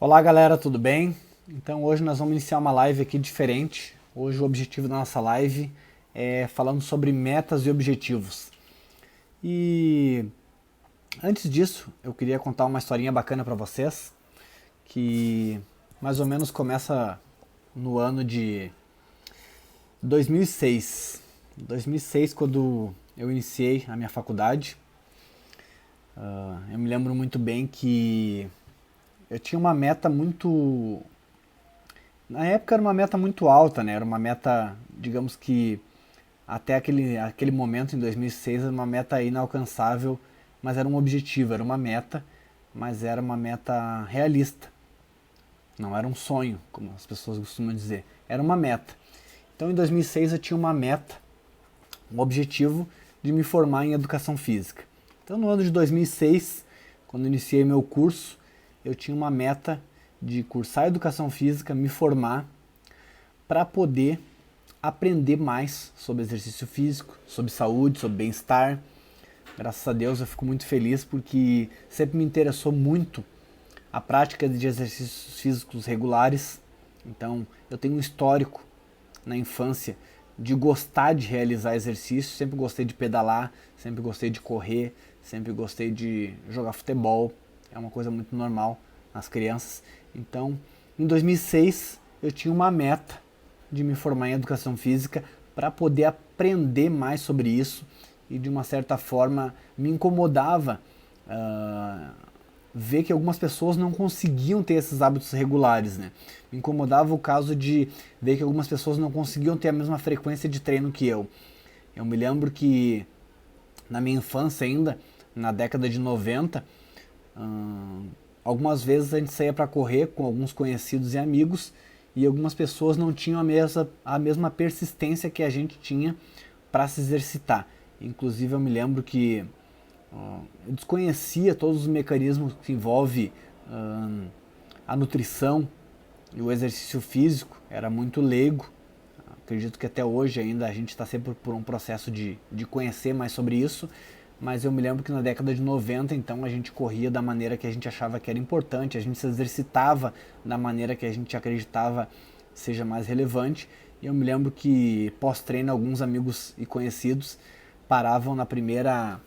Olá galera, tudo bem? Então hoje nós vamos iniciar uma live aqui diferente. Hoje o objetivo da nossa live é falando sobre metas e objetivos. E antes disso, eu queria contar uma historinha bacana para vocês, que mais ou menos começa no ano de 2006. 2006, quando eu iniciei a minha faculdade, eu me lembro muito bem que eu tinha uma meta muito. Na época era uma meta muito alta, né? Era uma meta, digamos que até aquele momento, em 2006, era uma meta inalcançável, mas era um objetivo, era uma meta, mas era uma meta realista. Não era um sonho, como as pessoas costumam dizer. Era uma meta. Então, em 2006, eu tinha uma meta, um objetivo de me formar em educação física. Então, no ano de 2006, quando iniciei meu curso, eu tinha uma meta de cursar educação física, me formar, para poder aprender mais sobre exercício físico, sobre saúde, sobre bem-estar. Graças a Deus eu fico muito feliz porque sempre me interessou muito a prática de exercícios físicos regulares. Então eu tenho um histórico na infância de gostar de realizar exercícios, sempre gostei de pedalar, sempre gostei de correr, sempre gostei de jogar futebol, é uma coisa muito normal nas crianças. Então, em 2006 eu tinha uma meta de me formar em educação física para poder aprender mais sobre isso e de uma certa forma me incomodava ver que algumas pessoas não conseguiam ter esses hábitos regulares, né? Me incomodava o caso de ver que algumas pessoas não conseguiam ter a mesma frequência de treino que eu. Eu me lembro que na minha infância ainda, na década de 90, algumas vezes a gente saía para correr com alguns conhecidos e amigos e algumas pessoas não tinham a mesma persistência que a gente tinha para se exercitar. Inclusive eu me lembro que eu desconhecia todos os mecanismos que envolve a nutrição e o exercício físico, era muito leigo. Acredito que até hoje ainda a gente está sempre por um processo de conhecer mais sobre isso, mas eu me lembro que na década de 90, então, a gente corria da maneira que a gente achava que era importante, a gente se exercitava da maneira que a gente acreditava seja mais relevante, e eu me lembro que pós-treino alguns amigos e conhecidos paravam na primeira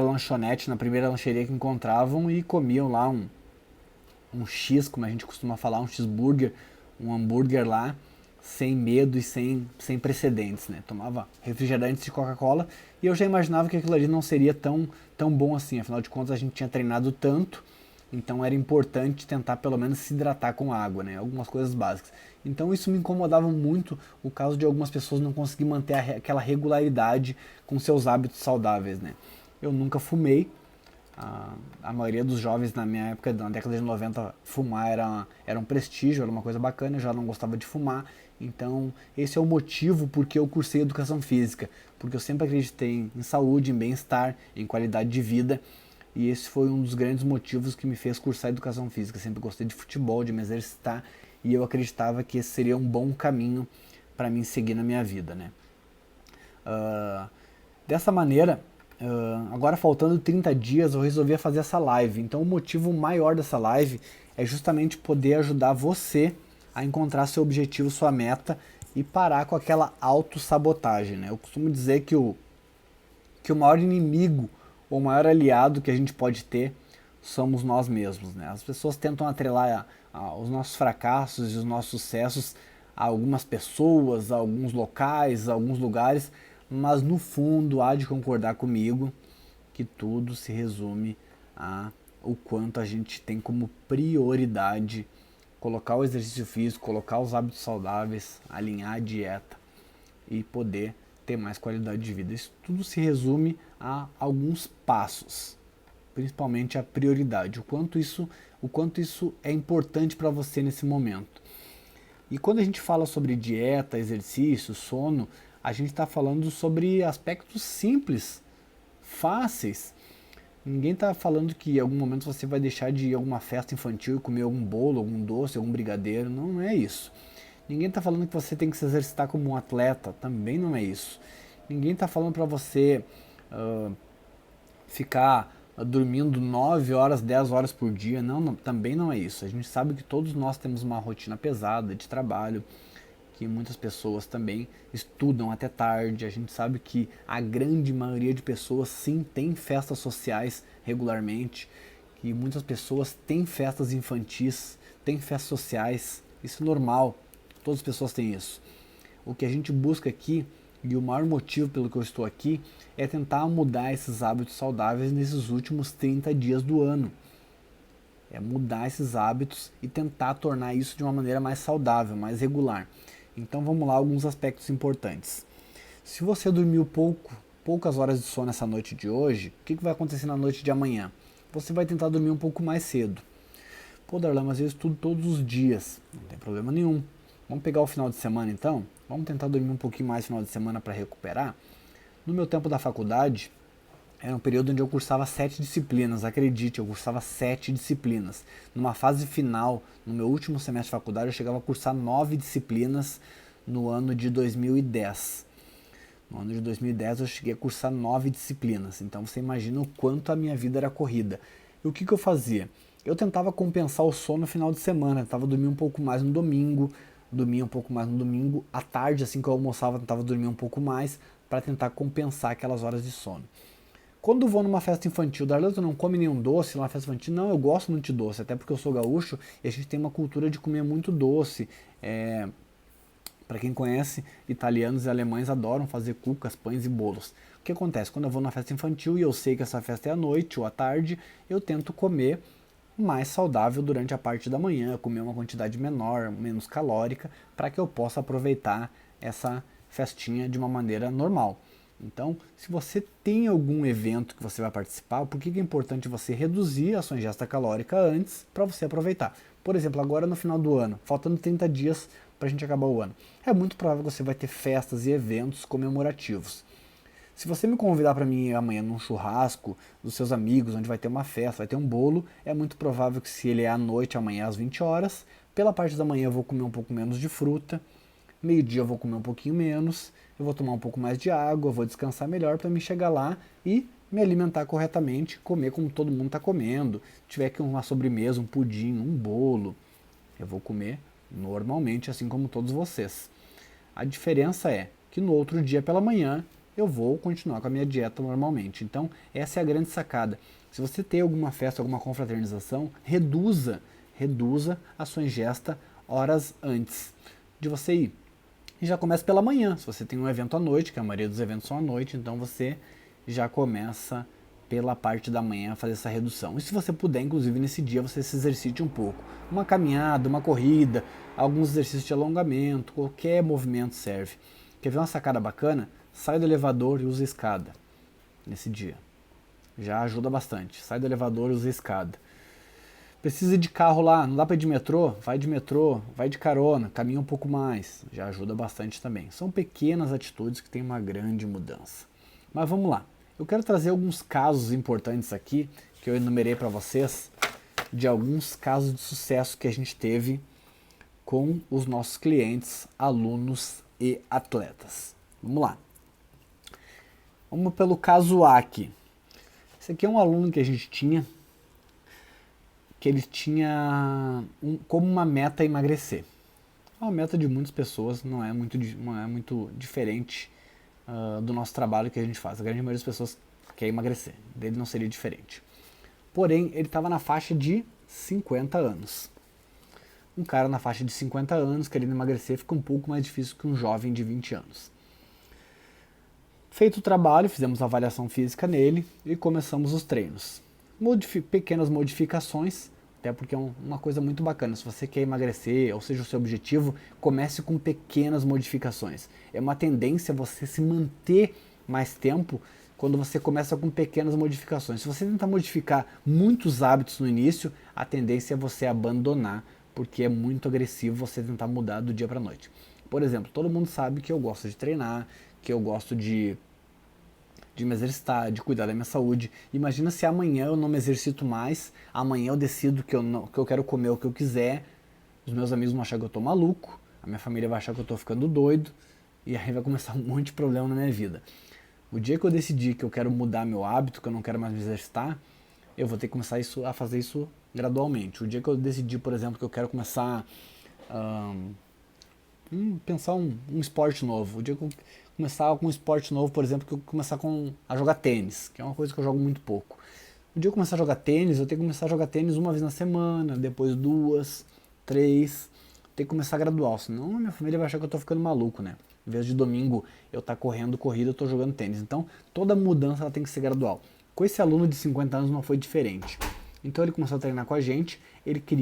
lanchonete, na primeira lancheria que encontravam e comiam lá um X, como a gente costuma falar, um cheeseburger, um hambúrguer lá, sem medo e sem precedentes, né? Tomava refrigerantes de Coca-Cola e eu já imaginava que aquilo ali não seria tão bom assim, afinal de contas a gente tinha treinado tanto, então era importante tentar pelo menos se hidratar com água, né? Algumas coisas básicas. Então isso me incomodava muito o caso de algumas pessoas não conseguir manter aquela regularidade com seus hábitos saudáveis, né? Eu nunca fumei, a maioria dos jovens na minha época, na década de 90, fumar era um prestígio, era uma coisa bacana, eu já não gostava de fumar. Então, esse é o motivo porque eu cursei educação física, porque eu sempre acreditei em saúde, em bem-estar, em qualidade de vida, e esse foi um dos grandes motivos que me fez cursar educação física. Eu sempre gostei de futebol, de me exercitar, e eu acreditava que esse seria um bom caminho para mim seguir na minha vida, né? Uh, Dessa maneira, agora faltando 30 dias, eu resolvi fazer essa live. Então, o motivo maior dessa live é justamente poder ajudar você a encontrar seu objetivo, sua meta e parar com aquela autossabotagem, né? Eu costumo dizer que o maior inimigo ou o maior aliado que a gente pode ter somos nós mesmos, né? As pessoas tentam atrelar os nossos fracassos e os nossos sucessos a algumas pessoas, a alguns locais, a alguns lugares, mas no fundo há de concordar comigo que tudo se resume a o quanto a gente tem como prioridade colocar o exercício físico, colocar os hábitos saudáveis, alinhar a dieta e poder ter mais qualidade de vida. Isso tudo se resume a alguns passos, principalmente a prioridade, o quanto isso é importante para você nesse momento. E quando a gente fala sobre dieta, exercício, sono, a gente está falando sobre aspectos simples, fáceis. Ninguém está falando que em algum momento você vai deixar de ir a alguma festa infantil e comer algum bolo, algum doce, algum brigadeiro. Não é isso. Ninguém está falando que você tem que se exercitar como um atleta. Também não é isso. Ninguém está falando para você ficar dormindo 9 horas, 10 horas por dia. Não, também não é isso. A gente sabe que todos nós temos uma rotina pesada de trabalho, que muitas pessoas também estudam até tarde. A gente sabe que a grande maioria de pessoas sim tem festas sociais regularmente, que muitas pessoas têm festas infantis, têm festas sociais. Isso é normal, todas as pessoas têm isso. O que a gente busca aqui, e o maior motivo pelo que eu estou aqui, é tentar mudar esses hábitos saudáveis nesses últimos 30 dias do ano. É mudar esses hábitos e tentar tornar isso de uma maneira mais saudável, mais regular. Então vamos lá, alguns aspectos importantes. Se você dormiu poucas horas de sono essa noite de hoje, o que vai acontecer na noite de amanhã? Você vai tentar dormir um pouco mais cedo. Pô, Darlan, mas eu estudo todos os dias. Não tem problema nenhum. Vamos pegar o final de semana então? Vamos tentar dormir um pouquinho mais no final de semana para recuperar? No meu tempo da faculdade, era um período onde eu cursava 7 disciplinas, acredite, eu cursava 7 disciplinas. Numa fase final, no meu último semestre de faculdade, eu chegava a cursar 9 disciplinas no ano de 2010. No ano de 2010 eu cheguei a cursar 9 disciplinas, então você imagina o quanto a minha vida era corrida. E o que eu fazia? Eu tentava compensar o sono no final de semana, tentava dormir um pouco mais no domingo, dormia um pouco mais no domingo, à tarde, assim que eu almoçava, tentava dormir um pouco mais, para tentar compensar aquelas horas de sono. Quando vou numa festa infantil, Darlan, tu não come nenhum doce numa festa infantil? Não, eu gosto muito de doce, até porque eu sou gaúcho e a gente tem uma cultura de comer muito doce. Para quem conhece, italianos e alemães adoram fazer cucas, pães e bolos. O que acontece? Quando eu vou numa festa infantil e eu sei que essa festa é à noite ou à tarde, eu tento comer mais saudável durante a parte da manhã, comer uma quantidade menor, menos calórica, para que eu possa aproveitar essa festinha de uma maneira normal. Então, se você tem algum evento que você vai participar, por que é importante você reduzir a sua ingesta calórica antes para você aproveitar? Por exemplo, agora no final do ano, faltando 30 dias para a gente acabar o ano, é muito provável que você vai ter festas e eventos comemorativos. Se você me convidar para mim ir amanhã num churrasco dos seus amigos, onde vai ter uma festa, vai ter um bolo, é muito provável que se ele é à noite, amanhã às 20 horas, pela parte da manhã eu vou comer um pouco menos de fruta, meio-dia eu vou comer um pouquinho menos, eu vou tomar um pouco mais de água, vou descansar melhor para me chegar lá e me alimentar corretamente, comer como todo mundo está comendo. Se tiver aqui uma sobremesa, um pudim, um bolo, eu vou comer normalmente, assim como todos vocês. A diferença é que no outro dia pela manhã eu vou continuar com a minha dieta normalmente. Então, essa é a grande sacada. Se você tem alguma festa, alguma confraternização, reduza a sua ingesta horas antes de você ir. E já começa pela manhã. Se você tem um evento à noite, que a maioria dos eventos são à noite, então você já começa pela parte da manhã a fazer essa redução. E se você puder, inclusive nesse dia, você se exercite um pouco. Uma caminhada, uma corrida, alguns exercícios de alongamento, qualquer movimento serve. Quer ver uma sacada bacana? Sai do elevador e usa a escada nesse dia. Já ajuda bastante. Sai do elevador e usa a escada. Precisa ir de carro lá, não dá para ir de metrô? Vai de metrô, vai de carona, caminha um pouco mais. Já ajuda bastante também. São pequenas atitudes que têm uma grande mudança. Mas vamos lá. Eu quero trazer alguns casos importantes aqui, que eu enumerei para vocês, de alguns casos de sucesso que a gente teve com os nossos clientes, alunos e atletas. Vamos lá. Vamos pelo caso A aqui. Esse aqui é um aluno que a gente tinha, que ele tinha como uma meta emagrecer. É uma meta de muitas pessoas, não é muito diferente do nosso trabalho que a gente faz. A grande maioria das pessoas quer emagrecer, dele não seria diferente. Porém, ele estava na faixa de 50 anos. Um cara na faixa de 50 anos querendo emagrecer fica um pouco mais difícil que um jovem de 20 anos. Feito o trabalho, fizemos a avaliação física nele e começamos os treinos. Pequenas modificações, até porque é uma coisa muito bacana. Se você quer emagrecer, ou seja, o seu objetivo, comece com pequenas modificações. É uma tendência você se manter mais tempo quando você começa com pequenas modificações. Se você tentar modificar muitos hábitos no início, a tendência é você abandonar, porque é muito agressivo você tentar mudar do dia para a noite. Por exemplo, todo mundo sabe que eu gosto de treinar, que eu gosto de me exercitar, de cuidar da minha saúde. Imagina se amanhã eu não me exercito mais, amanhã eu decido que eu quero comer o que eu quiser, os meus amigos vão achar que eu tô maluco, a minha família vai achar que eu tô ficando doido, e aí vai começar um monte de problema na minha vida. O dia que eu decidi que eu quero mudar meu hábito, que eu não quero mais me exercitar, eu vou ter que começar a fazer isso gradualmente. O dia que eu decidir, por exemplo, que eu quero começar pensar um esporte novo, o dia que eu começar com um esporte novo, por exemplo, que eu começar a jogar tênis, que é uma coisa que eu jogo muito pouco. O dia que eu começar a jogar tênis, eu tenho que começar a jogar tênis uma vez na semana, depois 2, 3, tem que começar gradual, senão minha família vai achar que eu tô ficando maluco, né? Em vez de domingo eu estar correndo corrida, eu tô jogando tênis. Então, toda mudança ela tem que ser gradual. Com esse aluno de 50 anos não foi diferente. Então ele começou a treinar com a gente,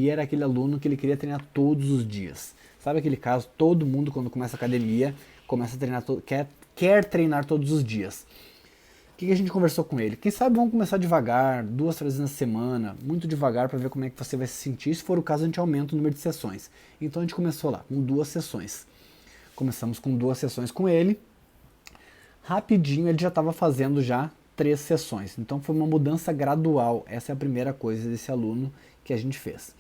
era aquele aluno que ele queria treinar todos os dias. Sabe aquele caso, todo mundo quando começa a academia, começa a treinar, quer treinar todos os dias. O que a gente conversou com ele? Quem sabe vamos começar devagar, 2, 3 vezes na semana, muito devagar para ver como é que você vai se sentir. Se for o caso, a gente aumenta o número de sessões. Então a gente começou lá, com 2 sessões. Começamos com 2 sessões com ele. Rapidinho ele já estava fazendo já 3 sessões. Então foi uma mudança gradual. Essa é a primeira coisa desse aluno que a gente fez.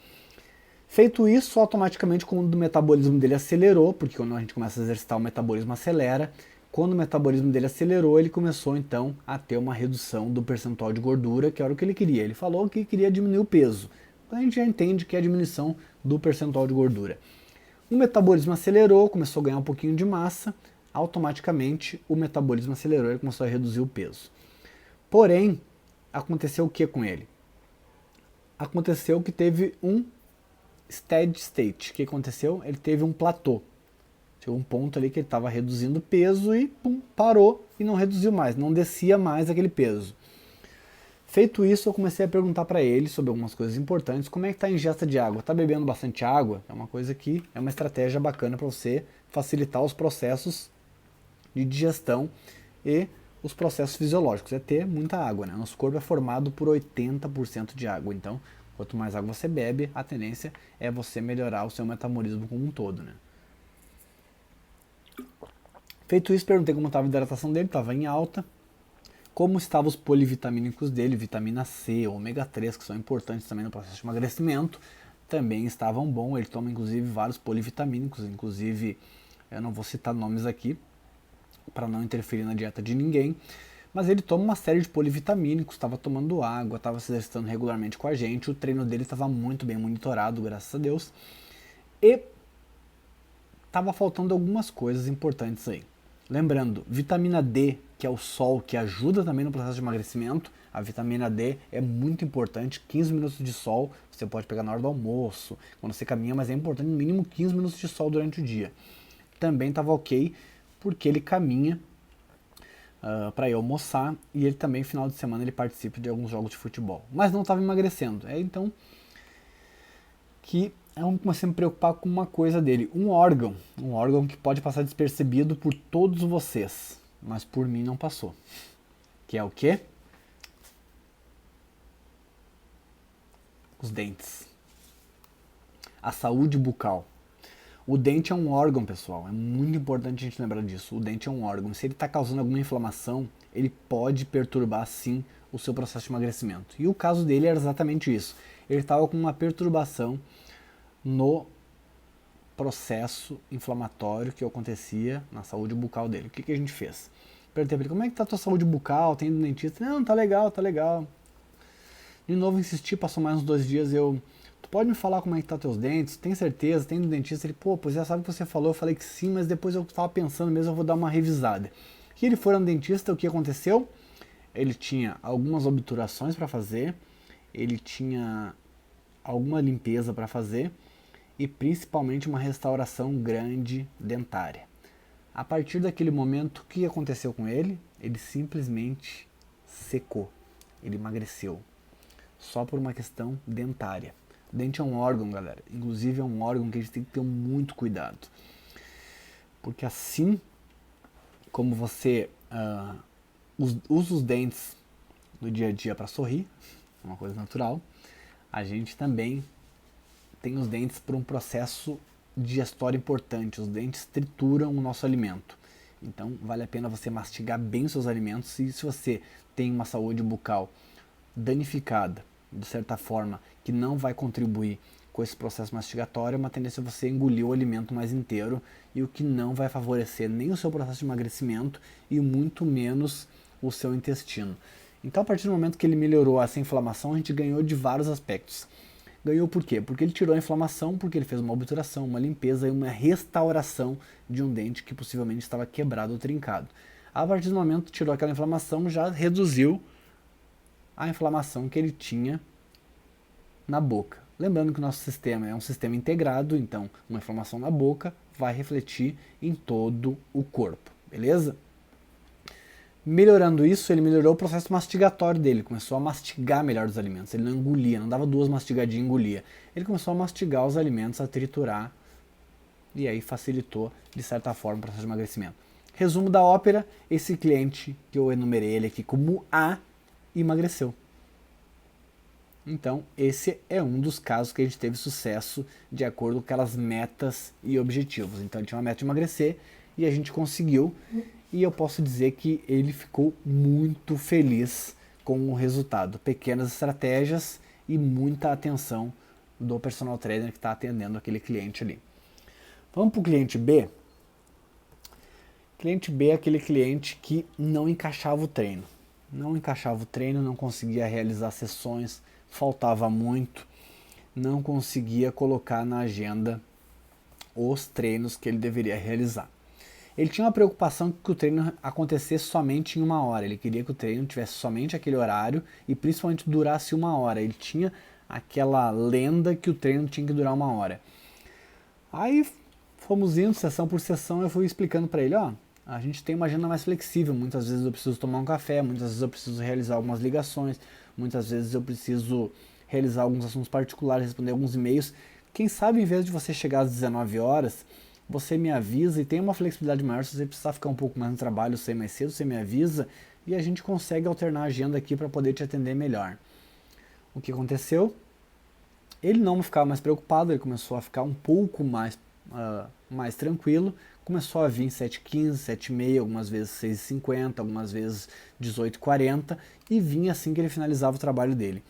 Feito isso, automaticamente quando o metabolismo dele acelerou, porque quando a gente começa a exercitar o metabolismo acelera, quando o metabolismo dele acelerou, ele começou então a ter uma redução do percentual de gordura, que era o que ele queria. Ele falou que queria diminuir o peso. Então a gente já entende que é a diminuição do percentual de gordura. O metabolismo acelerou, começou a ganhar um pouquinho de massa, automaticamente o metabolismo acelerou e ele começou a reduzir o peso. Porém, aconteceu o que com ele? Aconteceu que teve um steady state. O que aconteceu? Ele teve um platô. Chegou um ponto ali que ele estava reduzindo o peso e parou e não reduziu mais, não descia mais aquele peso. Feito isso, eu comecei a perguntar para ele sobre algumas coisas importantes. Como é que está a ingesta de água? Está bebendo bastante água? É uma coisa que é uma estratégia bacana para você facilitar os processos de digestão e os processos fisiológicos. É ter muita água, né? Nosso corpo é formado por 80% de água, então quanto mais água você bebe, a tendência é você melhorar o seu metabolismo como um todo, né? Feito isso, perguntei como estava a hidratação dele, estava em alta. Como estavam os polivitamínicos dele, vitamina C, ômega 3, que são importantes também no processo de emagrecimento, também estavam bons. Ele toma inclusive vários polivitamínicos, inclusive eu não vou citar nomes aqui para não interferir na dieta de ninguém, mas ele toma uma série de polivitamínicos, estava tomando água, estava se exercitando regularmente com a gente, o treino dele estava muito bem monitorado, graças a Deus, e estava faltando algumas coisas importantes aí. Lembrando, vitamina D, que é o sol, que ajuda também no processo de emagrecimento, a vitamina D é muito importante, 15 minutos de sol, você pode pegar na hora do almoço, quando você caminha, mas é importante no mínimo 15 minutos de sol durante o dia. Também estava ok, porque ele caminha para ir almoçar e ele também, final de semana, ele participa de alguns jogos de futebol. Mas não estava emagrecendo, então que eu comecei a me preocupar com uma coisa dele, um órgão que pode passar despercebido por todos vocês, mas por mim não passou, que é o quê? Os dentes. A saúde bucal. O dente é um órgão, pessoal, é muito importante a gente lembrar disso. O dente é um órgão, se ele está causando alguma inflamação, ele pode perturbar sim o seu processo de emagrecimento. E o caso dele era exatamente isso, ele estava com uma perturbação no processo inflamatório que acontecia na saúde bucal dele. O que a gente fez? Perguntei pra ele, como é que tá a tua saúde bucal? Tem dentista? Não, tá legal, tá legal. De novo insisti, passou mais uns 2 dias, tu pode me falar como é que tá teus dentes? Tem certeza? Tem no dentista? Ele, pô, pois já sabe o que você falou, eu falei que sim, mas depois eu tava pensando mesmo, eu vou dar uma revisada. E ele foi no dentista, o que aconteceu? Ele tinha algumas obturações para fazer, ele tinha alguma limpeza para fazer, e principalmente uma restauração grande dentária. A partir daquele momento, o que aconteceu com ele? Ele simplesmente secou, ele emagreceu, só por uma questão dentária. O dente é um órgão, galera, inclusive é um órgão que a gente tem que ter muito cuidado, porque assim como você usa os dentes no dia a dia para sorrir, é uma coisa natural, a gente também tem os dentes por um processo digestório importante. Os dentes trituram o nosso alimento. Então vale a pena você mastigar bem os seus alimentos. E se você tem uma saúde bucal danificada, de certa forma, que não vai contribuir com esse processo mastigatório, é uma tendência a você engolir o alimento mais inteiro, e o que não vai favorecer nem o seu processo de emagrecimento e muito menos o seu intestino. Então, a partir do momento que ele melhorou essa inflamação, a gente ganhou de vários aspectos. Ganhou por quê? Porque ele tirou a inflamação, porque ele fez uma obturação, uma limpeza e uma restauração de um dente que possivelmente estava quebrado ou trincado. A partir do momento que tirou aquela inflamação, já reduziu a inflamação que ele tinha na boca. Lembrando que o nosso sistema é um sistema integrado, então uma inflamação na boca vai refletir em todo o corpo, beleza? Melhorando isso, ele melhorou o processo mastigatório dele, começou a mastigar melhor os alimentos, ele não engolia, não dava duas mastigadinhas e engolia. Ele começou a mastigar os alimentos, a triturar, e aí facilitou, de certa forma, o processo de emagrecimento. Resumo da ópera, esse cliente que eu enumerei ele aqui como A, emagreceu. Então, esse é um dos casos que a gente teve sucesso de acordo com aquelas metas e objetivos. Então, ele tinha uma meta de emagrecer e a gente conseguiu. E eu posso dizer que ele ficou muito feliz com o resultado. Pequenas estratégias e muita atenção do personal trainer que está atendendo aquele cliente ali. Vamos para o cliente B? Cliente B é aquele cliente que não encaixava o treino. Não encaixava o treino, não conseguia realizar sessões, faltava muito, não conseguia colocar na agenda os treinos que ele deveria realizar. Ele tinha uma preocupação que o treino acontecesse somente em 1 hora, ele queria que o treino tivesse somente aquele horário e principalmente durasse 1 hora, ele tinha aquela lenda que o treino tinha que durar 1 hora. Aí fomos indo sessão por sessão, eu fui explicando para ele, a gente tem uma agenda mais flexível, muitas vezes eu preciso tomar um café, muitas vezes eu preciso realizar algumas ligações, muitas vezes eu preciso realizar alguns assuntos particulares, responder alguns e-mails. Quem sabe em vez de você chegar às 19 horas, você me avisa e tem uma flexibilidade maior, se você precisar ficar um pouco mais no trabalho, sair mais cedo, você me avisa e a gente consegue alternar a agenda aqui para poder te atender melhor. O que aconteceu? Ele não ficava mais preocupado, ele começou a ficar um pouco mais tranquilo, começou a vir 7h15, 7h30, algumas vezes 6h50, algumas vezes 18h40 e vinha assim que ele finalizava o trabalho dele.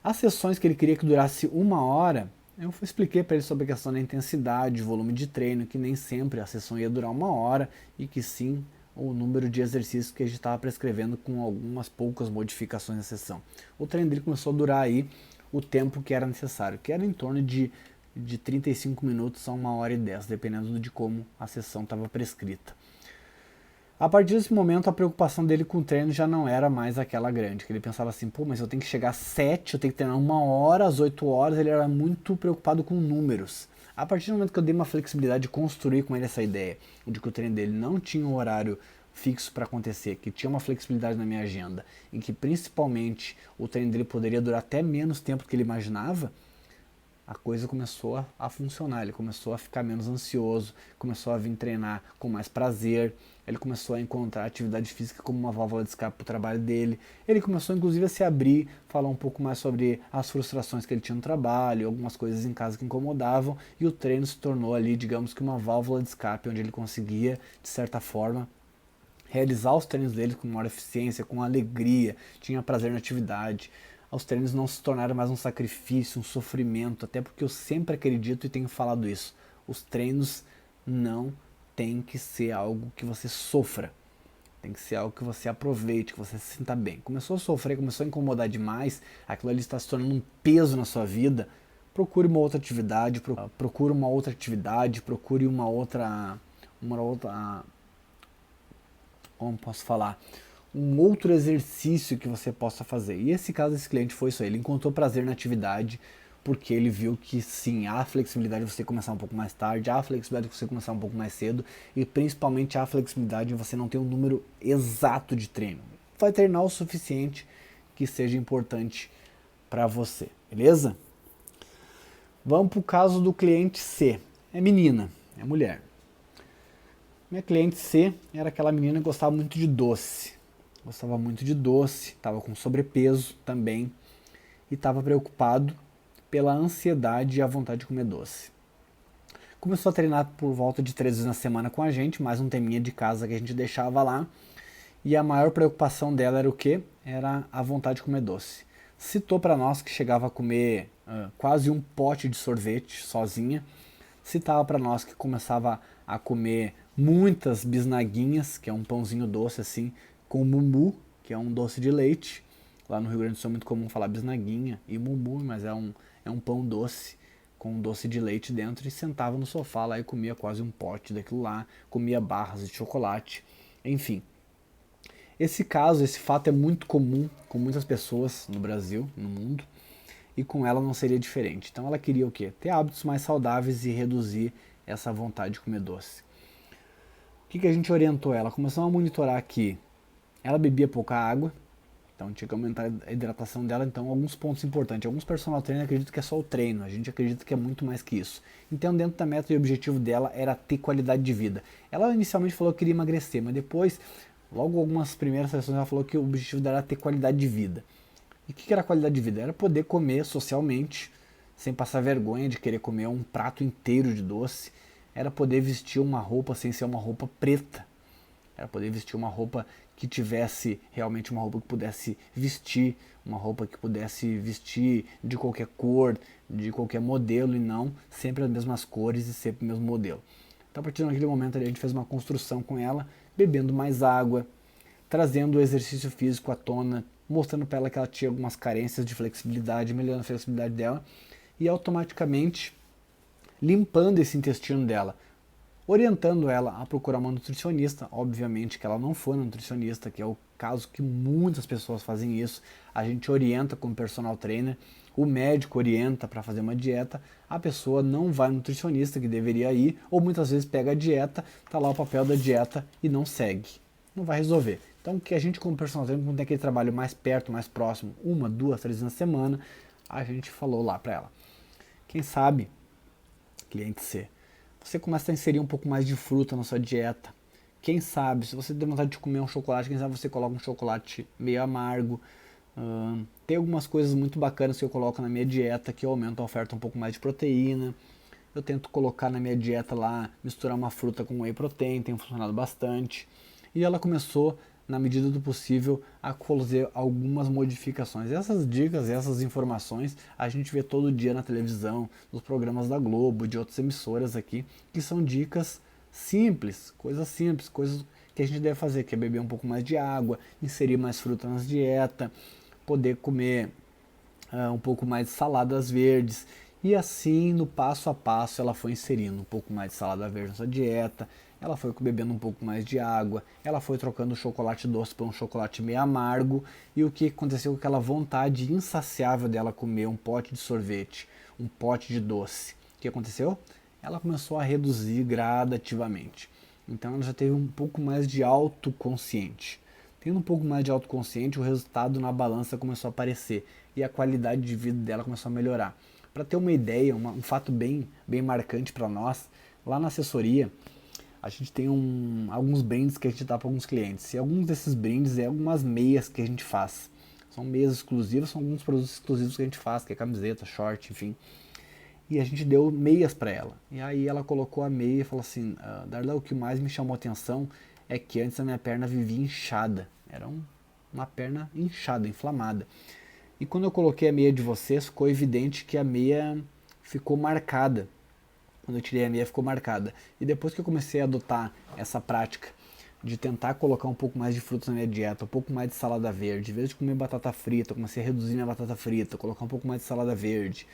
As sessões que ele queria que durasse 1 hora, eu expliquei para ele sobre a questão da intensidade, volume de treino, que nem sempre a sessão ia durar 1 hora e que sim o número de exercícios que a gente estava prescrevendo com algumas poucas modificações na sessão. O treino dele começou a durar aí o tempo que era necessário, que era em torno de 35 minutos a 1h10, dependendo de como a sessão estava prescrita. A partir desse momento, a preocupação dele com o treino já não era mais aquela grande, que ele pensava assim, mas eu tenho que chegar às 7, eu tenho que treinar 1 hora, às 8 horas, ele era muito preocupado com números. A partir do momento que eu dei uma flexibilidade de construir com ele essa ideia, de que o treino dele não tinha um horário fixo para acontecer, que tinha uma flexibilidade na minha agenda, e que principalmente o treino dele poderia durar até menos tempo do que ele imaginava, a coisa começou a funcionar, ele começou a ficar menos ansioso, começou a vir treinar com mais prazer, ele começou a encontrar a atividade física como uma válvula de escape para o trabalho dele, ele começou inclusive a se abrir, falar um pouco mais sobre as frustrações que ele tinha no trabalho, algumas coisas em casa que incomodavam, e o treino se tornou ali, digamos que uma válvula de escape, onde ele conseguia, de certa forma, realizar os treinos dele com maior eficiência, com alegria, tinha prazer na atividade. Os treinos não se tornaram mais um sacrifício, um sofrimento, até porque eu sempre acredito e tenho falado isso. Os treinos não tem que ser algo que você sofra. Tem que ser algo que você aproveite, que você se sinta bem. Começou a sofrer, começou a incomodar demais, aquilo ali está se tornando um peso na sua vida, procure uma outra atividade, procure uma outra, como posso falar, um outro exercício que você possa fazer. E esse caso desse cliente foi isso aí, ele encontrou prazer na atividade, porque ele viu que sim, há flexibilidade de você começar um pouco mais tarde, há flexibilidade de você começar um pouco mais cedo, e principalmente há flexibilidade de você não ter um número exato de treino. Vai treinar o suficiente que seja importante para você, beleza? Vamos para o caso do cliente C. É menina, é mulher. Minha cliente C era aquela menina que gostava muito de doce. Gostava muito de doce, estava com sobrepeso também e estava preocupado pela ansiedade e a vontade de comer doce. Começou a treinar por volta de 3 vezes na semana com a gente, mais um teminha de casa que a gente deixava lá. E a maior preocupação dela era o quê? Era a vontade de comer doce. Citou para nós que chegava a comer quase um pote de sorvete sozinha. Citava para nós que começava a comer muitas bisnaguinhas, que é um pãozinho doce assim, com mumu, que é um doce de leite. Lá no Rio Grande do Sul é muito comum falar bisnaguinha e mumu, mas é um pão doce com doce de leite dentro, e sentava no sofá lá e comia quase um pote daquilo lá, comia barras de chocolate, enfim. Esse fato é muito comum com muitas pessoas no Brasil, no mundo, e com ela não seria diferente. Então ela queria o quê? Ter hábitos mais saudáveis e reduzir essa vontade de comer doce. O que a gente orientou ela? Começou a monitorar que ela bebia pouca água, então tinha que aumentar a hidratação dela. Então, alguns pontos importantes. Alguns personal trainers acreditam que é só o treino, a gente acredita que é muito mais que isso. Então, dentro da meta e objetivo dela era ter qualidade de vida. Ela inicialmente falou que queria emagrecer, mas depois, logo algumas primeiras sessões, ela falou que o objetivo dela era ter qualidade de vida. E o que era qualidade de vida? Era poder comer socialmente, sem passar vergonha de querer comer um prato inteiro de doce. Era poder vestir uma roupa sem ser uma roupa preta. Era poder vestir uma roupa que tivesse realmente uma roupa que pudesse vestir, uma roupa que pudesse vestir de qualquer cor, de qualquer modelo, e não sempre as mesmas cores e sempre o mesmo modelo. Então, a partir daquele momento ali, a gente fez uma construção com ela, bebendo mais água, trazendo o exercício físico à tona, mostrando para ela que ela tinha algumas carências de flexibilidade, melhorando a flexibilidade dela, e automaticamente limpando esse intestino dela, orientando ela a procurar uma nutricionista. Obviamente que ela não foi nutricionista, que é o caso que muitas pessoas fazem isso. A gente orienta como personal trainer, o médico orienta para fazer uma dieta, a pessoa não vai no nutricionista, que deveria ir, ou muitas vezes pega a dieta, tá lá o papel da dieta e não segue. Não vai resolver. Então, que a gente como personal trainer, quando tem aquele trabalho mais perto, mais próximo, 1, 2, 3 vezes na semana, a gente falou lá para ela. Quem sabe, cliente C, você começa a inserir um pouco mais de fruta na sua dieta. Quem sabe, se você tem vontade de comer um chocolate, quem sabe você coloca um chocolate meio amargo. Tem algumas coisas muito bacanas que eu coloco na minha dieta, que eu aumento a oferta um pouco mais de proteína. Eu tento colocar na minha dieta lá, misturar uma fruta com whey protein, tem funcionado bastante. E ela começou, na medida do possível, a fazer algumas modificações. Essas dicas, essas informações, a gente vê todo dia na televisão, nos programas da Globo, de outras emissoras aqui, que são dicas simples, coisas que a gente deve fazer, que é beber um pouco mais de água, inserir mais fruta na dieta, poder comer um pouco mais de saladas verdes. E assim, no passo a passo, ela foi inserindo um pouco mais de salada verde na sua dieta, ela foi bebendo um pouco mais de água, ela foi trocando o chocolate doce por um chocolate meio amargo. E o que aconteceu com aquela vontade insaciável dela comer um pote de sorvete, um pote de doce? O que aconteceu? Ela começou a reduzir gradativamente. Então ela já teve um pouco mais de autoconsciente. Tendo um pouco mais de autoconsciente, o resultado na balança começou a aparecer e a qualidade de vida dela começou a melhorar. Para ter uma ideia, um fato bem marcante para nós, lá na assessoria, a gente tem alguns brindes que a gente dá para alguns clientes. E alguns desses brindes é algumas meias que a gente faz. São meias exclusivas, são alguns produtos exclusivos que a gente faz, que é camiseta, short, enfim. E a gente deu meias para ela. E aí ela colocou a meia e falou assim, Darla, o que mais me chamou a atenção é que antes a minha perna vivia inchada. Era uma perna inchada, inflamada. E quando eu coloquei a meia de vocês, ficou evidente que a meia ficou marcada. Quando eu tirei a meia, ficou marcada. E depois que eu comecei a adotar essa prática de tentar colocar um pouco mais de frutas na minha dieta, um pouco mais de salada verde, em vez de comer batata frita, eu comecei a reduzir minha batata frita, colocar um pouco mais de salada verde.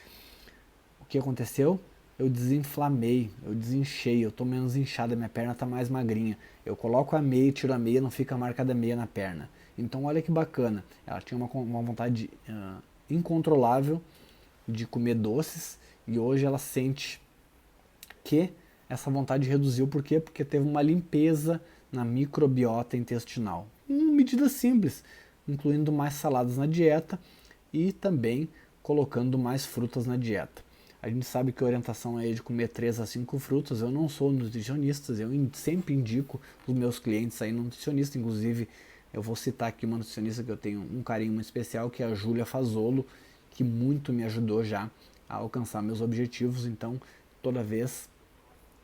O que aconteceu? Eu desinflamei, eu desinchei, eu tô menos inchada, minha perna tá mais magrinha. Eu coloco a meia, tiro a meia, não fica marcada a meia na perna. Então olha que bacana, ela tinha uma vontade incontrolável de comer doces e hoje ela sente que essa vontade reduziu. Por quê? Porque teve uma limpeza na microbiota intestinal. Uma medida simples, incluindo mais saladas na dieta e também colocando mais frutas na dieta. A gente sabe que a orientação é de comer 3 a 5 frutas. Eu não sou nutricionista, eu sempre indico os meus clientes aí no nutricionista. Inclusive, eu vou citar aqui uma nutricionista que eu tenho um carinho muito especial, que é a Júlia Fazolo, que muito me ajudou já a alcançar meus objetivos. Então, toda vez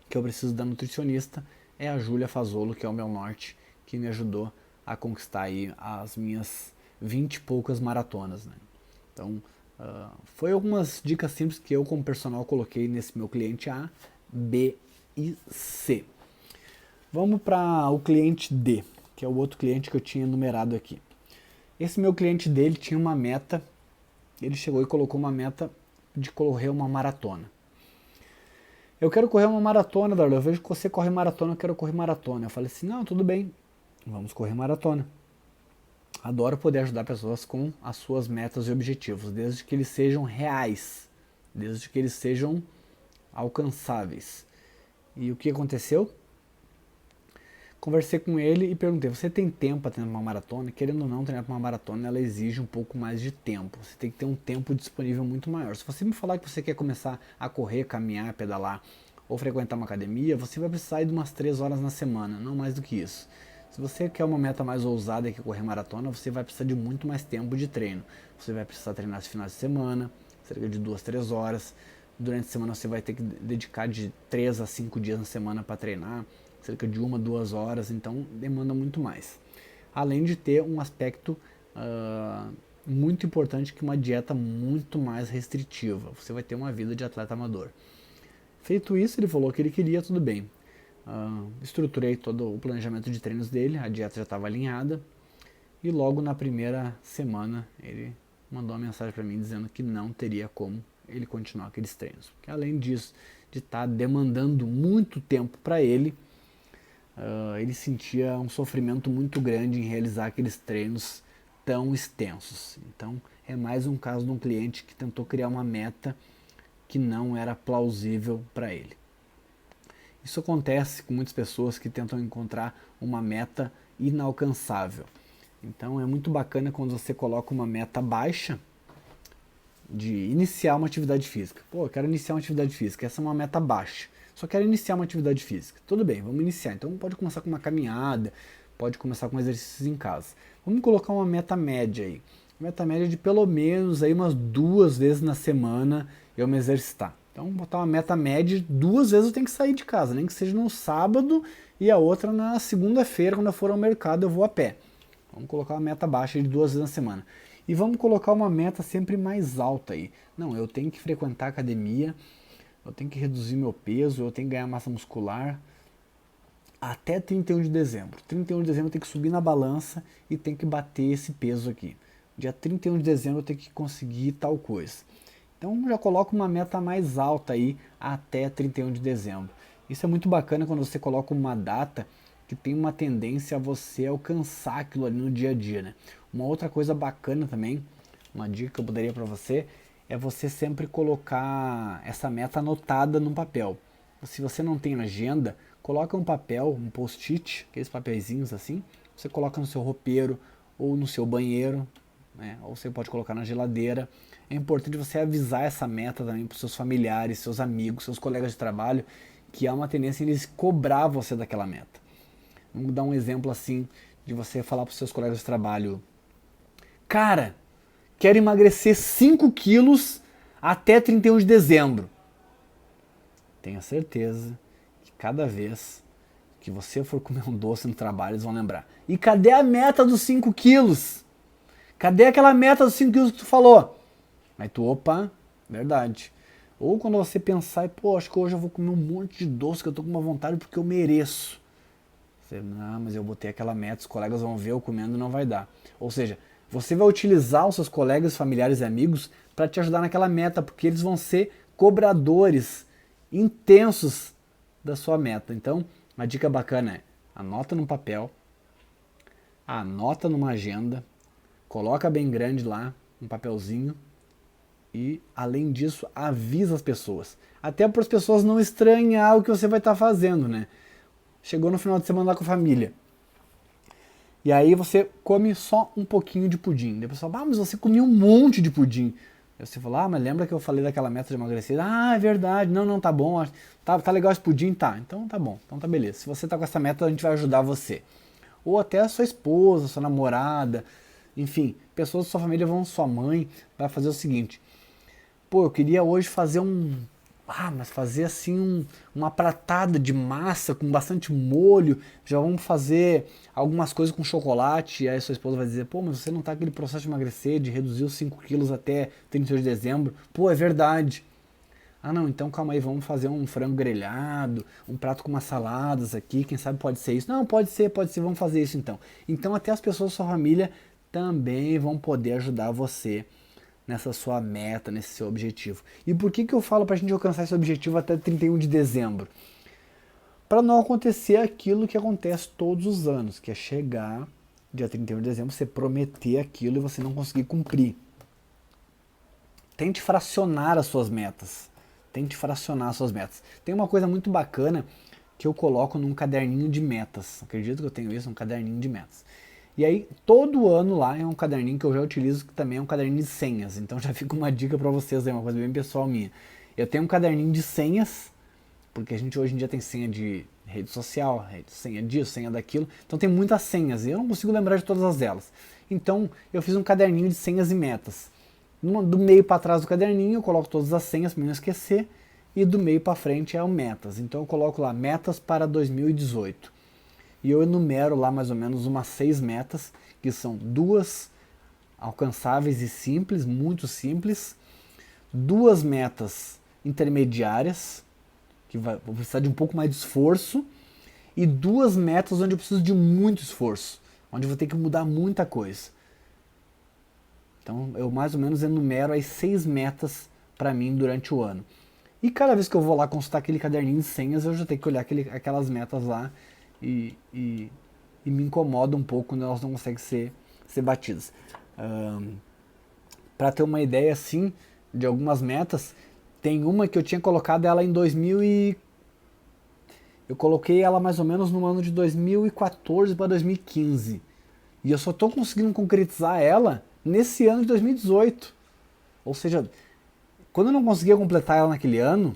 que eu preciso da nutricionista, é a Júlia Fazolo, que é o meu norte, que me ajudou a conquistar aí as minhas 20 e poucas maratonas, né? Então, foi algumas dicas simples que eu como personal coloquei nesse meu cliente A, B e C. Vamos para o cliente D, que é o outro cliente que eu tinha enumerado aqui. Esse meu cliente dele tinha uma meta, ele chegou e colocou uma meta de correr uma maratona. Eu quero correr uma maratona, Darlan, eu vejo que você corre maratona, eu quero correr maratona. Eu falei assim, não, tudo bem, vamos correr maratona. Adoro poder ajudar pessoas com as suas metas e objetivos, desde que eles sejam reais, desde que eles sejam alcançáveis. E o que aconteceu? Conversei com ele e perguntei, você tem tempo para treinar uma maratona? Querendo ou não, treinar para uma maratona, ela exige um pouco mais de tempo. Você tem que ter um tempo disponível muito maior. Se você me falar que você quer começar a correr, caminhar, pedalar ou frequentar uma academia, você vai precisar ir de umas 3 horas na semana, não mais do que isso. Se você quer uma meta mais ousada que correr maratona, você vai precisar de muito mais tempo de treino. Você vai precisar treinar nos finais de semana, cerca de 2, 3 horas. Durante a semana você vai ter que dedicar de 3 a 5 dias na semana para treinar, cerca de 1, 2 horas, então demanda muito mais. Além de ter um aspecto muito importante, que é uma dieta muito mais restritiva. Você vai ter uma vida de atleta amador. Feito isso, ele falou que ele queria, tudo bem. Estruturei todo o planejamento de treinos dele, a dieta já estava alinhada, e logo na primeira semana ele mandou uma mensagem para mim dizendo que não teria como ele continuar aqueles treinos. Porque além disso, de estar demandando muito tempo para ele, ele sentia um sofrimento muito grande em realizar aqueles treinos tão extensos. Então é mais um caso de um cliente que tentou criar uma meta que não era plausível para ele. Isso acontece com muitas pessoas que tentam encontrar uma meta inalcançável. Então é muito bacana quando você coloca uma meta baixa de iniciar uma atividade física. Pô, eu quero iniciar uma atividade física, essa é uma meta baixa. Só quero iniciar uma atividade física. Tudo bem, vamos iniciar. Então pode começar com uma caminhada, pode começar com exercícios em casa. Vamos colocar uma meta média aí. Meta média de pelo menos aí umas 2 vezes na semana eu me exercitar. Então, botar uma meta média, 2 vezes eu tenho que sair de casa, nem que seja no sábado e a outra na segunda-feira, quando eu for ao mercado, eu vou a pé. Vamos colocar uma meta baixa de 2 vezes na semana. E vamos colocar uma meta sempre mais alta aí. Não, eu tenho que frequentar a academia, eu tenho que reduzir meu peso, eu tenho que ganhar massa muscular até 31 de dezembro. 31 de dezembro eu tenho que subir na balança e tenho que bater esse peso aqui. Dia 31 de dezembro eu tenho que conseguir tal coisa. Então já coloca uma meta mais alta aí até 31 de dezembro. Isso é muito bacana quando você coloca uma data que tem uma tendência a você alcançar aquilo ali no dia a dia, né? Uma outra coisa bacana também, uma dica que eu poderia para você, é você sempre colocar essa meta anotada num papel. Se você não tem agenda, coloca um papel, um post-it, aqueles papeizinhos assim, você coloca no seu roupeiro ou no seu banheiro, né? Ou você pode colocar na geladeira. É importante você avisar essa meta também para os seus familiares, seus amigos, seus colegas de trabalho, que há uma tendência em eles cobrar você daquela meta. Vamos dar um exemplo assim, de você falar para os seus colegas de trabalho: cara, quero emagrecer 5 quilos até 31 de dezembro. Tenha certeza que cada vez que você for comer um doce no trabalho, eles vão lembrar: e cadê a meta dos 5 quilos? Cadê aquela meta dos 5 quilos que tu falou? Aí tu, opa, verdade. Ou quando você pensar, pô, acho que hoje eu vou comer um monte de doce, que eu tô com uma vontade porque eu mereço. Você, não, mas eu botei aquela meta, os colegas vão ver eu comendo e não vai dar. Ou seja, você vai utilizar os seus colegas, familiares e amigos para te ajudar naquela meta, porque eles vão ser cobradores intensos da sua meta. Então, uma dica bacana é: anota num papel, anota numa agenda, coloca bem grande lá, um papelzinho, e, além disso, avisa as pessoas. Até para as pessoas não estranhar o que você vai estar fazendo, né? Chegou no final de semana lá com a família. E aí você come só um pouquinho de pudim. Depois você fala: mas você comia um monte de pudim. Aí você fala: mas lembra que eu falei daquela meta de emagrecer? É verdade. Não, tá bom. Tá legal esse pudim? Tá. Então tá bom. Então tá beleza. Se você tá com essa meta, a gente vai ajudar você. Ou até a sua esposa, sua namorada, enfim, pessoas da sua família sua mãe, vai fazer o seguinte: pô, eu queria hoje fazer mas fazer assim uma pratada de massa com bastante molho, já vamos fazer algumas coisas com chocolate. E aí sua esposa vai dizer: pô, mas você não tá aquele processo de emagrecer, de reduzir os 5 quilos até 31 de dezembro? Pô, é verdade. Não, então calma aí, vamos fazer um frango grelhado, um prato com umas saladas aqui, quem sabe pode ser isso. Não, pode ser, vamos fazer isso então. Então até as pessoas da sua família também vão poder ajudar você nessa sua meta, nesse seu objetivo. E por que eu falo para a gente alcançar esse objetivo até 31 de dezembro? Para não acontecer aquilo que acontece todos os anos, que é chegar dia 31 de dezembro, você prometer aquilo e você não conseguir cumprir. Tente fracionar as suas metas. Tente fracionar as suas metas. Tem uma coisa muito bacana que eu coloco num caderninho de metas. Acredito que eu tenho isso, um caderninho de metas. E aí, todo ano lá é um caderninho que eu já utilizo, que também é um caderninho de senhas. Então já fica uma dica para vocês, é uma coisa bem pessoal minha. Eu tenho um caderninho de senhas, porque a gente hoje em dia tem senha de rede social, senha disso, senha daquilo. Então tem muitas senhas e eu não consigo lembrar de todas elas. Então eu fiz um caderninho de senhas e metas. Do meio para trás do caderninho eu coloco todas as senhas para não esquecer. E do meio para frente é o metas. Então eu coloco lá metas para 2018. E eu enumero lá mais ou menos umas 6 metas, que são 2 alcançáveis e simples, muito simples, 2 metas intermediárias, que vou precisar de um pouco mais de esforço, e 2 metas onde eu preciso de muito esforço, onde eu vou ter que mudar muita coisa. Então eu mais ou menos enumero as 6 metas para mim durante o ano. E cada vez que eu vou lá consultar aquele caderninho de senhas, eu já tenho que olhar aquelas metas lá e me incomoda um pouco quando elas não conseguem ser batidas. Para ter uma ideia assim de algumas metas, tem uma que eu tinha colocado ela em 2000 e eu coloquei ela mais ou menos no ano de 2014 para 2015. E eu só estou conseguindo concretizar ela nesse ano de 2018. Ou seja, quando eu não conseguia completar ela naquele ano,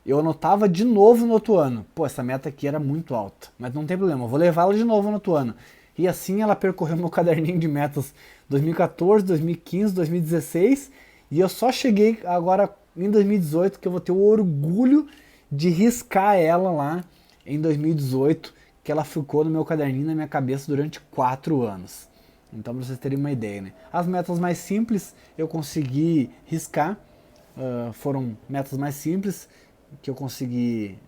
eu anotava de novo no outro ano. Pô, essa meta aqui era muito alta, mas não tem problema, eu vou levá-la de novo no outro ano. E assim ela percorreu meu caderninho de metas 2014, 2015, 2016, e eu só cheguei agora em 2018 que eu vou ter o orgulho de riscar ela lá em 2018, que ela ficou no meu caderninho, na minha cabeça durante 4 anos. Então, para vocês terem uma ideia, né? As metas mais simples eu consegui riscar, foram metas mais simples que eu consegui,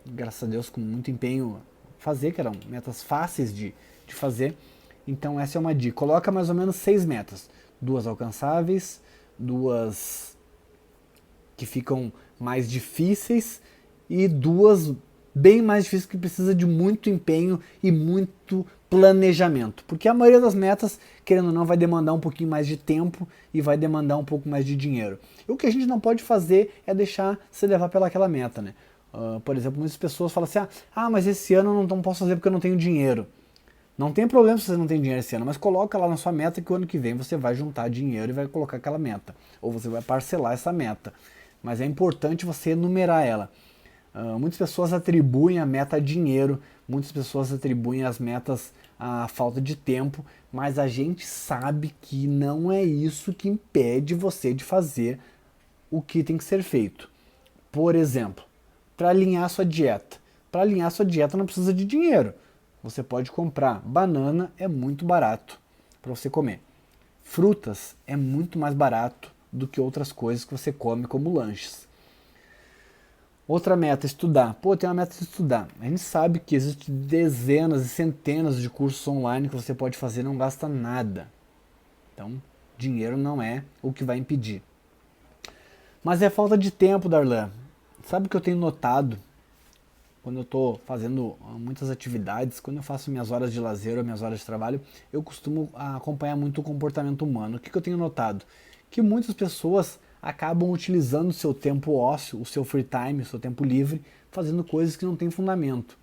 graças a Deus, com muito empenho fazer, que eram metas fáceis de fazer. Então essa é uma dica. Coloca mais ou menos 6 metas. 2 alcançáveis, 2 que ficam mais difíceis e 2 bem mais difíceis que precisa de muito empenho e muito planejamento. Porque a maioria das metas, querendo ou não, vai demandar um pouquinho mais de tempo e vai demandar um pouco mais de dinheiro. E o que a gente não pode fazer é deixar se levar pelaquela meta, né? Por exemplo, muitas pessoas falam assim, mas esse ano eu não posso fazer porque eu não tenho dinheiro. Não tem problema se você não tem dinheiro esse ano, mas coloca lá na sua meta que o ano que vem você vai juntar dinheiro e vai colocar aquela meta. Ou você vai parcelar essa meta. Mas é importante você enumerar ela. Muitas pessoas atribuem a meta a dinheiro, muitas pessoas atribuem as metas à falta de tempo, mas a gente sabe que não é isso que impede você de fazer o que tem que ser feito. Por exemplo, para alinhar sua dieta. Para alinhar sua dieta não precisa de dinheiro. Você pode comprar banana, é muito barato para você comer. Frutas é muito mais barato do que outras coisas que você come como lanches. Outra meta, estudar. Pô, tem uma meta de estudar. A gente sabe que existem dezenas e centenas de cursos online que você pode fazer e não gasta nada. Então, dinheiro não é o que vai impedir. Mas é falta de tempo, Darlan. Sabe o que eu tenho notado quando eu estou fazendo muitas atividades, quando eu faço minhas horas de lazer ou minhas horas de trabalho, eu costumo acompanhar muito o comportamento humano. O que eu tenho notado? Que muitas pessoas acabam utilizando o seu tempo ósseo, o seu free time, o seu tempo livre, fazendo coisas que não têm fundamento,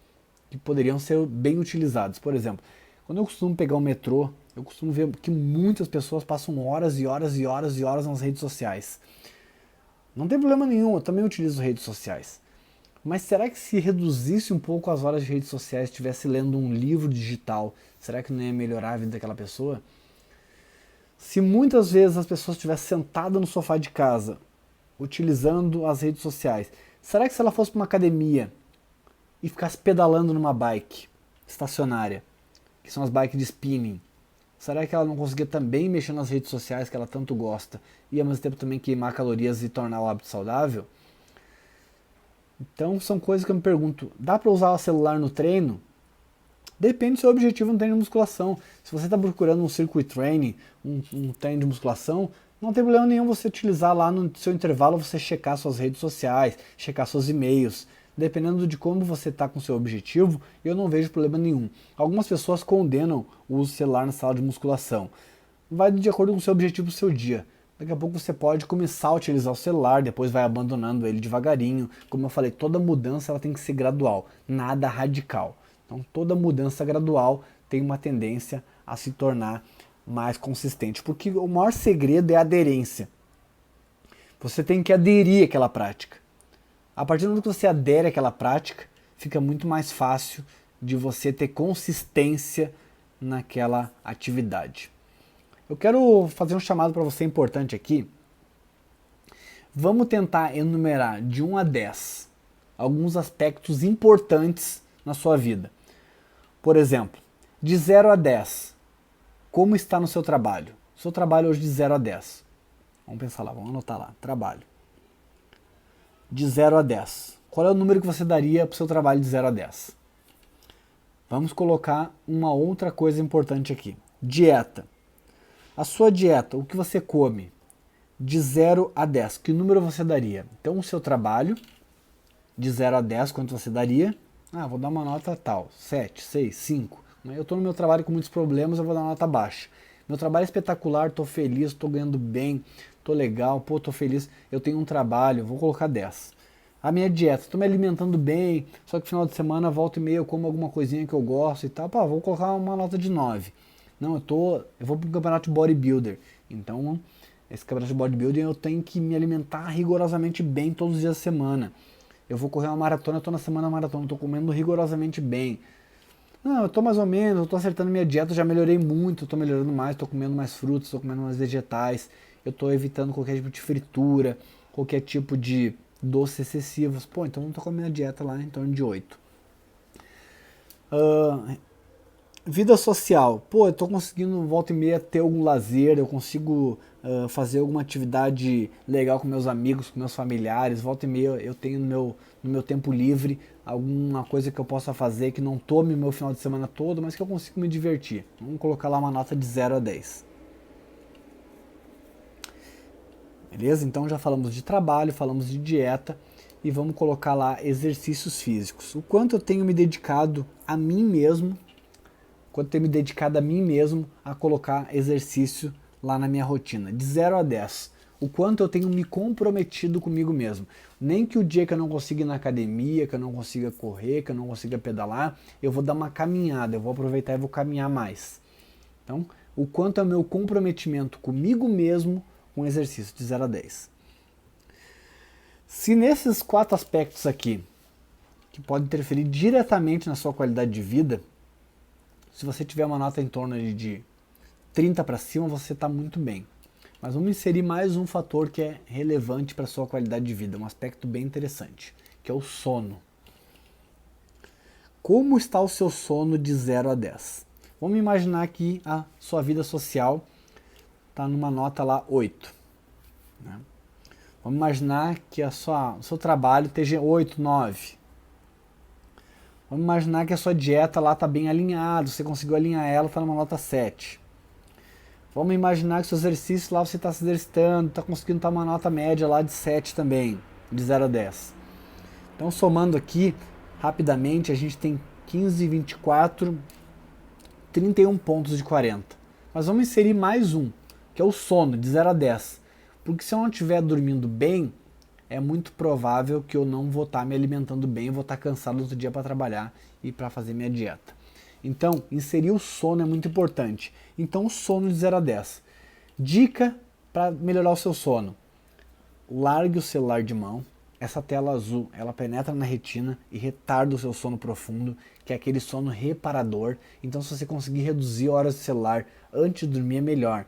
que poderiam ser bem utilizados. Por exemplo, quando eu costumo pegar o metrô, eu costumo ver que muitas pessoas passam horas e horas e horas e horas nas redes sociais. Não tem problema nenhum, eu também utilizo redes sociais. Mas será que se reduzisse um pouco as horas de redes sociais, estivesse lendo um livro digital, será que não ia melhorar a vida daquela pessoa? Se muitas vezes as pessoas estivessem sentadas no sofá de casa, utilizando as redes sociais, será que se ela fosse para uma academia e ficasse pedalando numa bike estacionária, que são as bikes de spinning, será que ela não conseguia também mexer nas redes sociais que ela tanto gosta e ao mesmo tempo também queimar calorias e tornar o hábito saudável? Então são coisas que eu me pergunto, dá para usar o celular no treino? Depende do seu objetivo no treino de musculação. Se você está procurando um circuit training, um treino de musculação, não tem problema nenhum você utilizar lá no seu intervalo, você checar suas redes sociais, checar seus e-mails. Dependendo de como você está com o seu objetivo, eu não vejo problema nenhum. Algumas pessoas condenam o uso do celular na sala de musculação. Vai de acordo com o seu objetivo do seu dia. Daqui a pouco você pode começar a utilizar o celular, depois vai abandonando ele devagarinho. Como eu falei, toda mudança ela tem que ser gradual, nada radical. Então toda mudança gradual tem uma tendência a se tornar mais consistente, porque o maior segredo é a aderência. Você tem que aderir àquela prática. A partir do momento que você adere àquela prática, fica muito mais fácil de você ter consistência naquela atividade. Eu quero fazer um chamado para você importante aqui. Vamos tentar enumerar de 1 a 10 alguns aspectos importantes na sua vida. Por exemplo, de 0 a 10, como está no seu trabalho? Seu trabalho hoje de 0 a 10. Vamos pensar lá, vamos anotar lá. Trabalho. De 0 a 10. Qual é o número que você daria para o seu trabalho de 0 a 10? Vamos colocar uma outra coisa importante aqui. Dieta. A sua dieta, o que você come, de 0 a 10, que número você daria? Então, o seu trabalho, de 0 a 10, quanto você daria? Vou dar uma nota tal, 7, 6, 5. Eu estou no meu trabalho com muitos problemas, eu vou dar uma nota baixa. Meu trabalho é espetacular, estou feliz, estou ganhando bem, estou legal, estou feliz, eu tenho um trabalho, vou colocar 10. A minha dieta, estou me alimentando bem, só que no final de semana, volta e meia, eu como alguma coisinha que eu gosto e tal, vou colocar uma nota de 9. Não, eu vou para um campeonato de bodybuilder. Então, esse campeonato de bodybuilder eu tenho que me alimentar rigorosamente bem todos os dias da semana. Eu vou correr uma maratona, eu estou na semana maratona, estou comendo rigorosamente bem. Não, eu estou mais ou menos, eu estou acertando minha dieta, já melhorei muito, estou melhorando mais, estou comendo mais frutos, estou comendo mais vegetais, eu estou evitando qualquer tipo de fritura, qualquer tipo de doces excessivos. Então eu estou comendo a dieta lá em torno de 8. Vida social, eu tô conseguindo volta e meia ter algum lazer, eu consigo fazer alguma atividade legal com meus amigos, com meus familiares, volta e meia eu tenho no meu tempo livre alguma coisa que eu possa fazer que não tome meu final de semana todo, mas que eu consigo me divertir. Vamos colocar lá uma nota de 0 a 10. Beleza? Então já falamos de trabalho, falamos de dieta e vamos colocar lá exercícios físicos. O quanto eu tenho me dedicado a mim mesmo, quanto eu tenho me dedicado a mim mesmo a colocar exercício lá na minha rotina, de 0 a 10. O quanto eu tenho me comprometido comigo mesmo. Nem que o dia que eu não consiga ir na academia, que eu não consiga correr, que eu não consiga pedalar, eu vou dar uma caminhada, eu vou aproveitar e vou caminhar mais. Então, o quanto é o meu comprometimento comigo mesmo com o exercício, de 0 a 10. Se nesses 4 aspectos aqui, que podem interferir diretamente na sua qualidade de vida, se você tiver uma nota em torno de 30 para cima, você está muito bem. Mas vamos inserir mais um fator que é relevante para a sua qualidade de vida, um aspecto bem interessante, que é o sono. Como está o seu sono de 0 a 10? Vamos imaginar que a sua vida social está numa nota lá 8. Né? Vamos imaginar que o seu trabalho esteja 8, 9. Vamos imaginar que a sua dieta lá está bem alinhada, você conseguiu alinhar ela, está numa nota 7. Vamos imaginar que o seu exercício lá você está se exercitando, está conseguindo estar uma nota média lá de 7 também, de 0 a 10. Então somando aqui, rapidamente, a gente tem 15, 24, 31 pontos de 40. Mas vamos inserir mais um, que é o sono, de 0 a 10. Porque se eu não estiver dormindo bem, é muito provável que eu não vou estar me alimentando bem, vou estar cansado no outro dia para trabalhar e para fazer minha dieta. Então, inserir o sono é muito importante. Então, o sono de 0 a 10. Dica para melhorar o seu sono. Largue o celular de mão. Essa tela azul, ela penetra na retina e retarda o seu sono profundo, que é aquele sono reparador. Então, se você conseguir reduzir horas de celular antes de dormir, é melhor.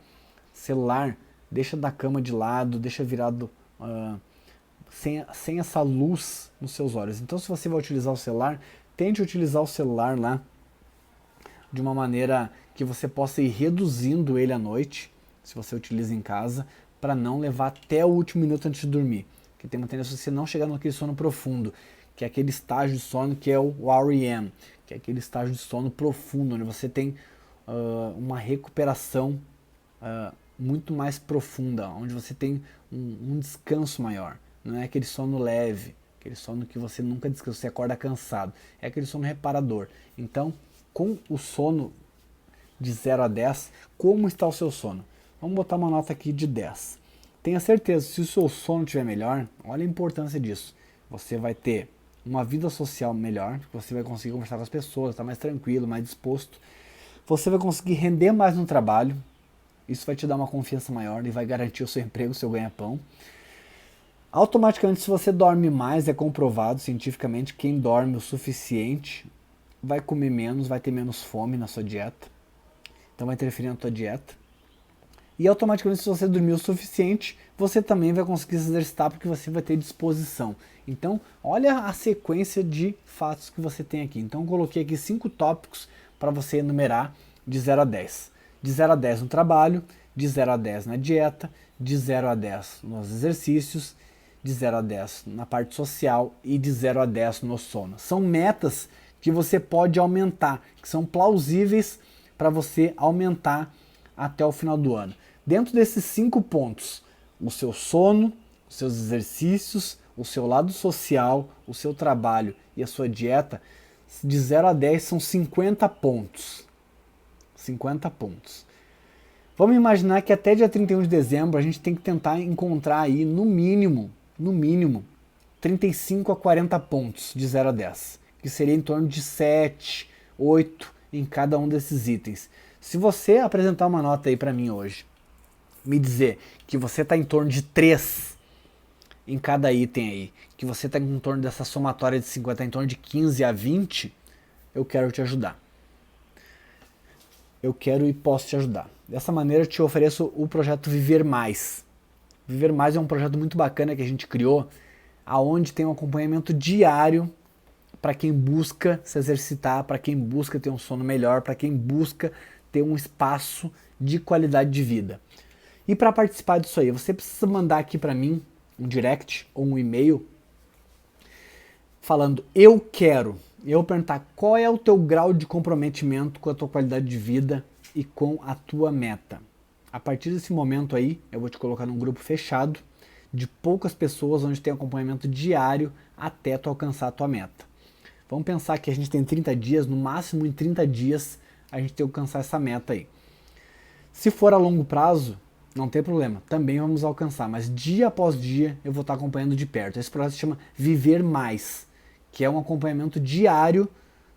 Celular, deixa da cama de lado, deixa virado sem essa luz nos seus olhos. Então, se você vai utilizar o celular, tente utilizar o celular lá de uma maneira que você possa ir reduzindo ele à noite, se você utiliza em casa, para não levar até o último minuto antes de dormir. Porque tem uma tendência a você não chegar naquele sono profundo, que é aquele estágio de sono que é o REM, que é aquele estágio de sono profundo, onde você tem uma recuperação muito mais profunda, onde você tem um descanso maior. Não é aquele sono leve, aquele sono que você nunca descansa, você acorda cansado. É aquele sono reparador. Então, com o sono de 0 a 10, como está o seu sono? Vamos botar uma nota aqui de 10. Tenha certeza, se o seu sono estiver melhor, olha a importância disso. Você vai ter uma vida social melhor, você vai conseguir conversar com as pessoas, estar mais tranquilo, mais disposto. Você vai conseguir render mais no trabalho, isso vai te dar uma confiança maior e vai garantir o seu emprego, o seu ganha-pão. Automaticamente, se você dorme mais, é comprovado cientificamente, quem dorme o suficiente vai comer menos, vai ter menos fome na sua dieta. Então vai interferir na tua dieta. E automaticamente, se você dormir o suficiente, você também vai conseguir se exercitar porque você vai ter disposição. Então, olha a sequência de fatos que você tem aqui. Então, eu coloquei aqui 5 tópicos para você enumerar de 0 a 10. De 0 a 10 no trabalho, de 0 a 10 na dieta, de 0 a 10 nos exercícios, de 0 a 10 na parte social e de 0 a 10 no sono. São metas que você pode aumentar, que são plausíveis para você aumentar até o final do ano. Dentro desses 5 pontos, o seu sono, os seus exercícios, o seu lado social, o seu trabalho e a sua dieta, de 0 a 10 são 50 pontos. 50 pontos. Vamos imaginar que até dia 31 de dezembro a gente tem que tentar encontrar aí no mínimo, 35 a 40 pontos de 0 a 10, que seria em torno de 7, 8 em cada um desses itens. Se você apresentar uma nota aí para mim hoje, me dizer que você está em torno de 3 em cada item aí, que você está em torno dessa somatória de 50, em torno de 15 a 20, eu quero te ajudar. Eu quero e posso te ajudar. Dessa maneira eu te ofereço o projeto Viver Mais. Viver Mais é um projeto muito bacana que a gente criou, aonde tem um acompanhamento diário para quem busca se exercitar, para quem busca ter um sono melhor, para quem busca ter um espaço de qualidade de vida. E para participar disso aí, você precisa mandar aqui para mim um direct ou um e-mail falando eu quero. Eu vou perguntar qual é o teu grau de comprometimento com a tua qualidade de vida e com a tua meta. A partir desse momento aí, eu vou te colocar num grupo fechado de poucas pessoas, onde tem acompanhamento diário até tu alcançar a tua meta. Vamos pensar que a gente tem 30 dias, no máximo em 30 dias a gente tem que alcançar essa meta aí. Se for a longo prazo, não tem problema, também vamos alcançar, mas dia após dia eu vou estar acompanhando de perto. Esse projeto se chama Viver Mais, que é um acompanhamento diário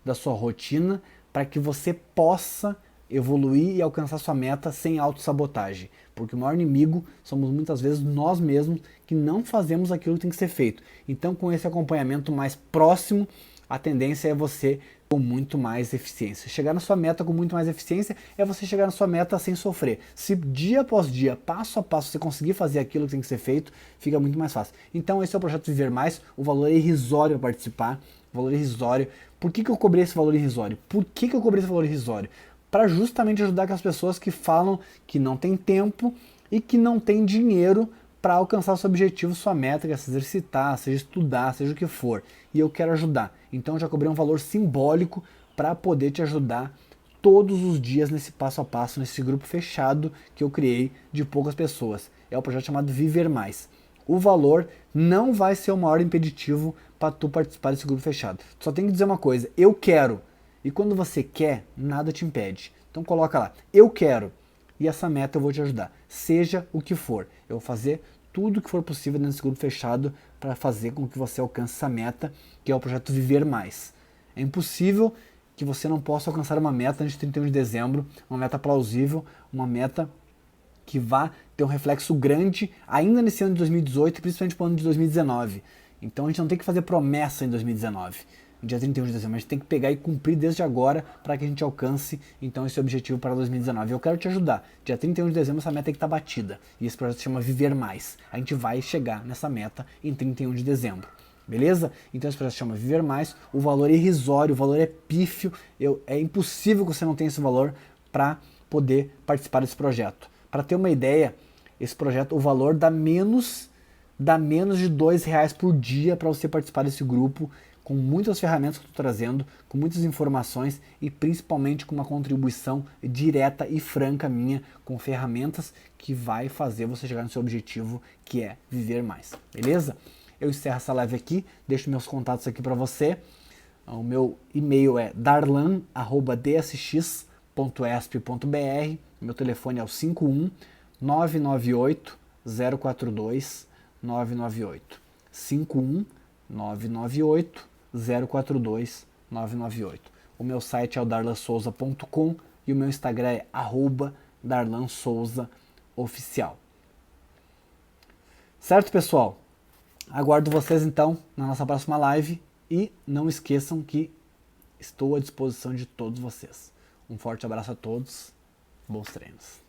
da sua rotina para que você possa evoluir e alcançar sua meta sem autossabotagem. Porque o maior inimigo somos muitas vezes nós mesmos que não fazemos aquilo que tem que ser feito. Então, com esse acompanhamento mais próximo, a tendência é você com muito mais eficiência. Chegar na sua meta com muito mais eficiência é você chegar na sua meta sem sofrer. Se dia após dia, passo a passo, você conseguir fazer aquilo que tem que ser feito, fica muito mais fácil. Então esse é o projeto Viver Mais, o valor é irrisório para participar, o valor é irrisório. Por que eu cobrei esse valor irrisório? Por que eu cobrei esse valor irrisório? Para justamente ajudar aquelas pessoas que falam que não tem tempo e que não tem dinheiro para alcançar seu objetivo, sua meta, que é se exercitar, seja estudar, seja o que for. E eu quero ajudar. Então eu já cobrei um valor simbólico para poder te ajudar todos os dias nesse passo a passo, nesse grupo fechado que eu criei de poucas pessoas. É o projeto chamado Viver Mais. O valor não vai ser o maior impeditivo para tu participar desse grupo fechado. Tu só tem que dizer uma coisa, eu quero. E quando você quer, nada te impede. Então coloca lá, eu quero. E essa meta eu vou te ajudar, seja o que for. Eu vou fazer tudo o que for possível nesse grupo fechado para fazer com que você alcance essa meta, que é o projeto Viver Mais. É impossível que você não possa alcançar uma meta antes de 31 de dezembro, uma meta plausível, uma meta que vá ter um reflexo grande ainda nesse ano de 2018 e principalmente para o ano de 2019. Então a gente não tem que fazer promessa em 2019. No dia 31 de dezembro, a gente tem que pegar e cumprir desde agora para que a gente alcance então esse objetivo para 2019. Eu quero te ajudar. Dia 31 de dezembro essa meta tem que estar batida. E esse projeto se chama Viver Mais. A gente vai chegar nessa meta em 31 de dezembro. Beleza? Então esse projeto se chama Viver Mais. O valor é irrisório, o valor é pífio. É impossível que você não tenha esse valor para poder participar desse projeto. Para ter uma ideia, esse projeto, o valor dá menos dá menos de R$2 por dia para você participar desse grupo, com muitas ferramentas que eu estou trazendo, com muitas informações e principalmente com uma contribuição direta e franca minha, com ferramentas que vai fazer você chegar no seu objetivo, que é viver mais, beleza? Eu encerro essa live aqui, deixo meus contatos aqui para você. O meu e-mail é darlan@dsx.esp.br, meu telefone é o 51 998 042 998. 51 998 042 998. O meu site é o darlansouza.com e o meu Instagram é @darlansouzaoficial. Certo, pessoal? Aguardo vocês então na nossa próxima live e não esqueçam que estou à disposição de todos vocês. Um forte abraço a todos, bons treinos.